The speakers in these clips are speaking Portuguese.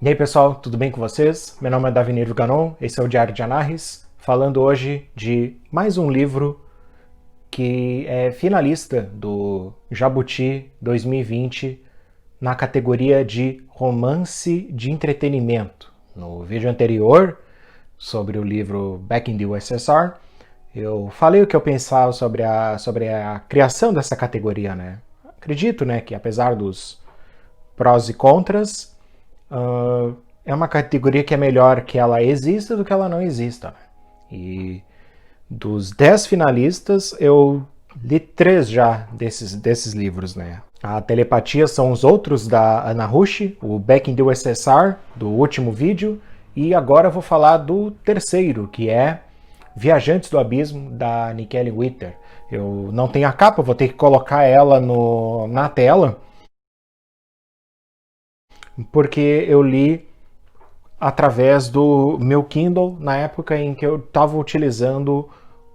E aí pessoal, tudo bem com vocês? Meu nome é Davinir Ganon, esse é o Diário de Anarres, falando hoje de mais um livro que é finalista do Jabuti 2020 na categoria de romance de entretenimento. No vídeo anterior, sobre o livro Back in the USSR, eu falei o que eu pensava sobre a criação dessa categoria, né? Acredito, né, que apesar dos prós e contras, é uma categoria que é melhor que ela exista do que ela não exista. E dos 10 finalistas, eu li 3 já desses livros, né? A Telepatia são os outros da Anna Rush, o Back in the USSR, do último vídeo, e agora eu vou falar do terceiro, que é Viajantes do Abismo, da Nikelle Witter. Eu não tenho a capa, vou ter que colocar ela na tela, porque eu li através do meu Kindle na época em que eu estava utilizando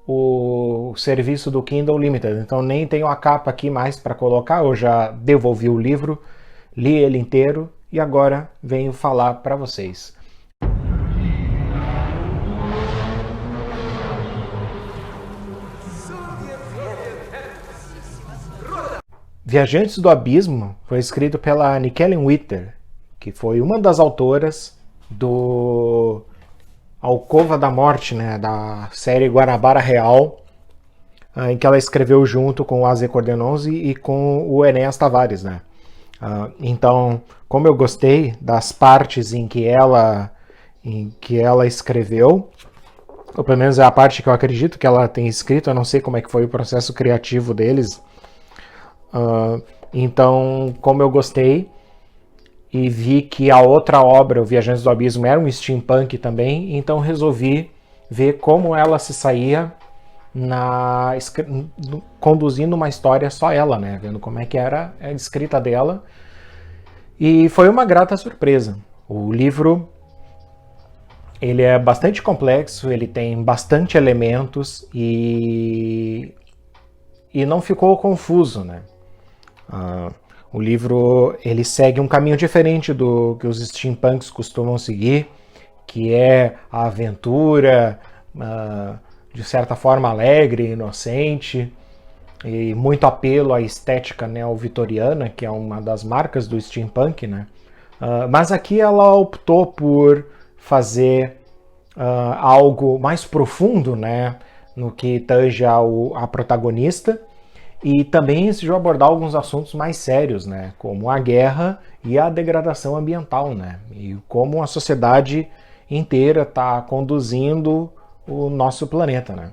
o serviço do Kindle Limited. Então nem tenho a capa aqui mais para colocar, eu já devolvi o livro, li ele inteiro e agora venho falar para vocês. Viajantes do Abismo foi escrito pela Nikelle Witter, que foi uma das autoras do Alcova da Morte, né, da série Guanabara Real, em que ela escreveu junto com o Aze Cordenonzi e com o Enéas Tavares, né. Então, como eu gostei das partes em que ela escreveu, ou pelo menos é a parte que eu acredito que ela tem escrito, eu não sei como é que foi o processo criativo deles. Então, como eu gostei e vi que a outra obra, o Viajantes do Abismo, era um steampunk também, então resolvi ver como ela se saía conduzindo uma história só ela, né? Vendo como é que era a escrita dela. E foi uma grata surpresa. O livro, ele é bastante complexo, ele tem bastante elementos e não ficou confuso, né? O livro ele segue um caminho diferente do que os steampunks costumam seguir, que é a aventura, de certa forma alegre, inocente, e muito apelo à estética neo-vitoriana, que é uma das marcas do steampunk, né? Mas aqui ela optou por fazer algo mais profundo, né, no que tange a protagonista, e também decidiu abordar alguns assuntos mais sérios, né, como a guerra e a degradação ambiental, né, e como a sociedade inteira está conduzindo o nosso planeta, né.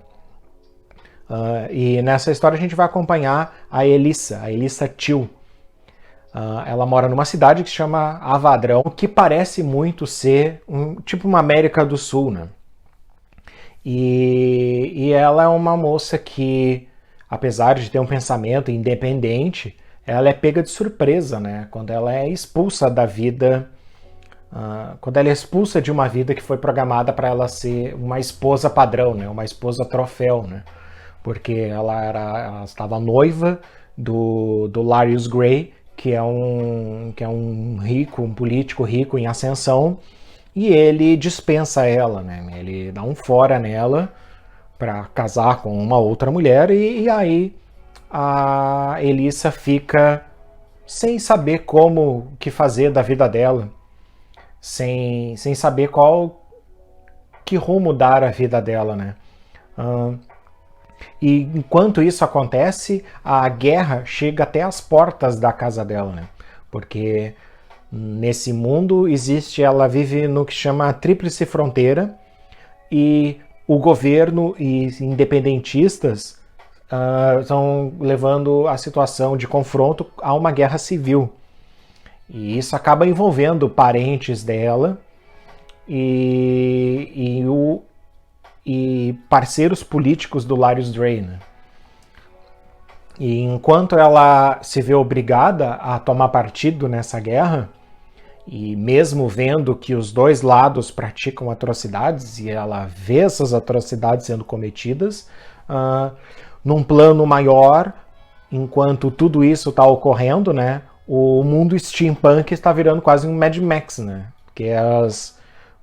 E nessa história a gente vai acompanhar a Elissa Till. Ela mora numa cidade que se chama Avadrão, que parece muito ser tipo uma América do Sul, né. E ela é uma moça que, apesar de ter um pensamento independente, ela é pega de surpresa, né? Quando ela é expulsa da vida, quando ela é expulsa de uma vida que foi programada para ela ser uma esposa padrão, né? Uma esposa troféu, né? Porque ela estava noiva do Larius Gray, que é um rico, um político rico em ascensão, e ele dispensa ela, né? Ele dá um fora nela para casar com uma outra mulher, e aí a Elissa fica sem saber o que fazer da vida dela, sem saber que rumo dar à vida dela, né? E enquanto isso acontece, a guerra chega até as portas da casa dela, né? Porque nesse mundo ela vive no que chama a Tríplice Fronteira, e o governo e independentistas estão levando a situação de confronto a uma guerra civil. E isso acaba envolvendo parentes dela e parceiros políticos do Larius Gray, né? E enquanto ela se vê obrigada a tomar partido nessa guerra, e mesmo vendo que os dois lados praticam atrocidades, e ela vê essas atrocidades sendo cometidas, num plano maior, enquanto tudo isso está ocorrendo, né, o mundo steampunk está virando quase um Mad Max, né,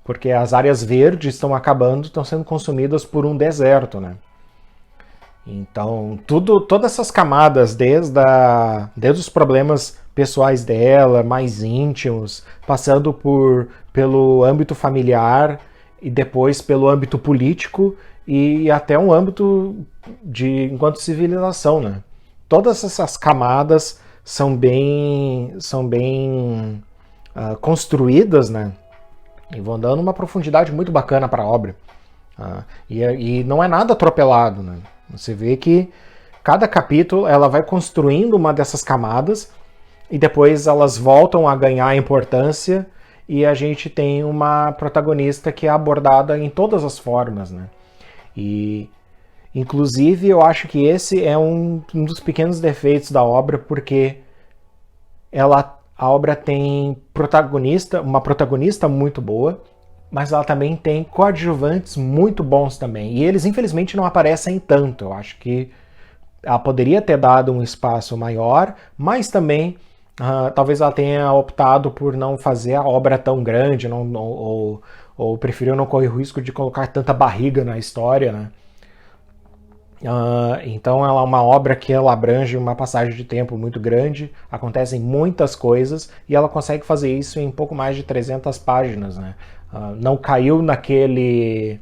porque as áreas verdes estão acabando, estão sendo consumidas por um deserto, né? Então, todas essas camadas, desde os problemas pessoais dela, mais íntimos, passando pelo âmbito familiar e depois pelo âmbito político e até um âmbito enquanto civilização, né? Todas essas camadas são bem construídas, né? E vão dando uma profundidade muito bacana para a obra. E não é nada atropelado, né? Você vê que cada capítulo ela vai construindo uma dessas camadas e depois elas voltam a ganhar importância e a gente tem uma protagonista que é abordada em todas as formas, né? E inclusive eu acho que esse é um dos pequenos defeitos da obra, porque a obra tem uma protagonista muito boa, mas ela também tem coadjuvantes muito bons também. E eles, infelizmente, não aparecem tanto. Eu acho que ela poderia ter dado um espaço maior, mas também talvez ela tenha optado por não fazer a obra tão grande, ou preferiu não correr o risco de colocar tanta barriga na história, né? Então ela é uma obra que ela abrange uma passagem de tempo muito grande, acontecem muitas coisas e ela consegue fazer isso em pouco mais de 300 páginas, né? Não caiu naquele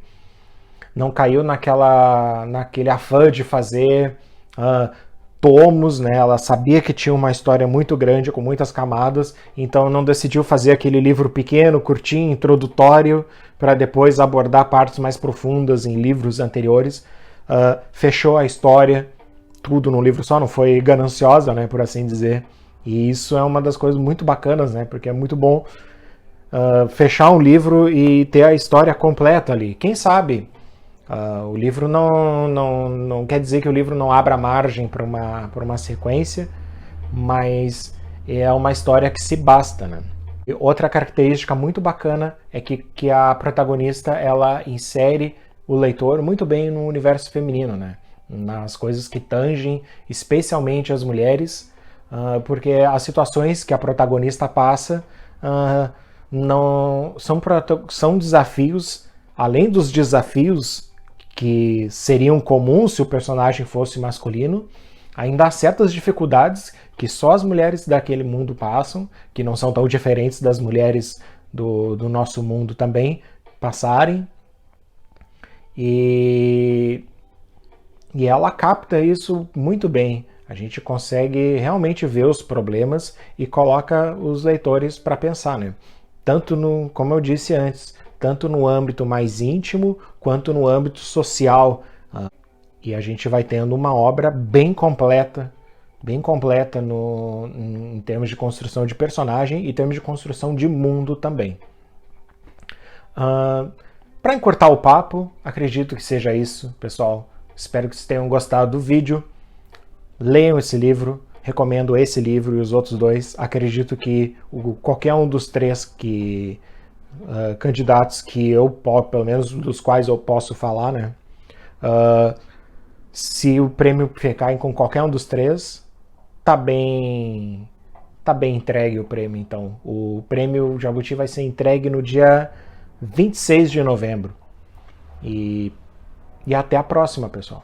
afã de fazer tomos, né? Ela sabia que tinha uma história muito grande com muitas camadas, então não decidiu fazer aquele livro pequeno, curtinho, introdutório, para depois abordar partes mais profundas em livros anteriores. Fechou a história, tudo num livro só, não foi gananciosa, né, por assim dizer. E isso é uma das coisas muito bacanas, né, porque é muito bom fechar um livro e ter a história completa ali. Quem sabe o livro não quer dizer que o livro não abra margem para uma sequência, mas é uma história que se basta, né? E outra característica muito bacana é que a protagonista ela insere o leitor muito bem no universo feminino, né? Nas coisas que tangem especialmente as mulheres, porque as situações que a protagonista passa não são desafios, além dos desafios que seriam comuns se o personagem fosse masculino, ainda há certas dificuldades que só as mulheres daquele mundo passam, que não são tão diferentes das mulheres do nosso mundo também passarem. E ela capta isso muito bem. A gente consegue realmente ver os problemas e coloca os leitores para pensar, né? Tanto como eu disse antes, tanto no âmbito mais íntimo quanto no âmbito social. E a gente vai tendo uma obra bem completa em termos de construção de personagem e em termos de construção de mundo também. Para encurtar o papo, acredito que seja isso, pessoal. Espero que vocês tenham gostado do vídeo. Leiam esse livro, recomendo esse livro e os outros dois. Acredito que qualquer um dos três candidatos que pelo menos dos quais eu posso falar, né? Se o prêmio ficar com qualquer um dos três, tá bem entregue o prêmio, então. O prêmio Jabuti vai ser entregue no dia 26 de novembro. E até a próxima, pessoal.